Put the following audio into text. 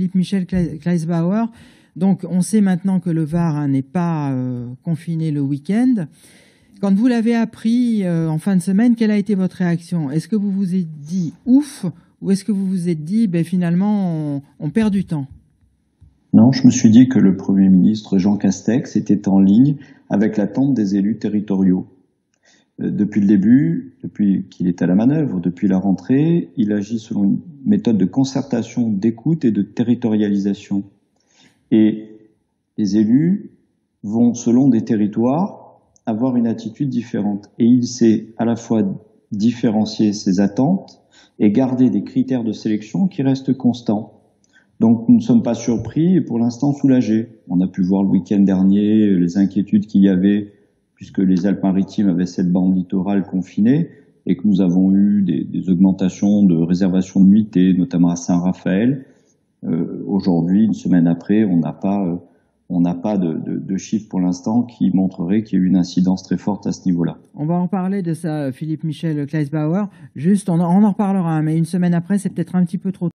Philippe Michel Kleisbauer. Donc, on sait maintenant que le Var n'est pas confiné le week-end. Quand vous l'avez appris en fin de semaine, quelle a été votre réaction? Est-ce que vous vous êtes dit ouf, ou est-ce que vous vous êtes dit finalement on perd du temps? Non, je me suis dit que le Premier ministre Jean Castex était en ligne avec l'attente des élus territoriaux. Depuis le début, depuis qu'il est à la manœuvre, depuis la rentrée, il agit selon une méthode de concertation, d'écoute et de territorialisation. Et les élus vont, selon des territoires, avoir une attitude différente. Et il sait à la fois différencier ses attentes et garder des critères de sélection qui restent constants. Donc nous ne sommes pas surpris et pour l'instant soulagés. On a pu voir le week-end dernier les inquiétudes qu'il y avait puisque les Alpes-Maritimes avaient cette bande littorale confinée et que nous avons eu des augmentations de réservations de nuitées, notamment à Saint-Raphaël. Aujourd'hui, une semaine après, on n'a pas de chiffres pour l'instant qui montreraient qu'il y a eu une incidence très forte à ce niveau-là. On va en parler de ça, Philippe Michel Kleisbauer. Juste, on en reparlera, mais une semaine après, c'est peut-être un petit peu trop tôt.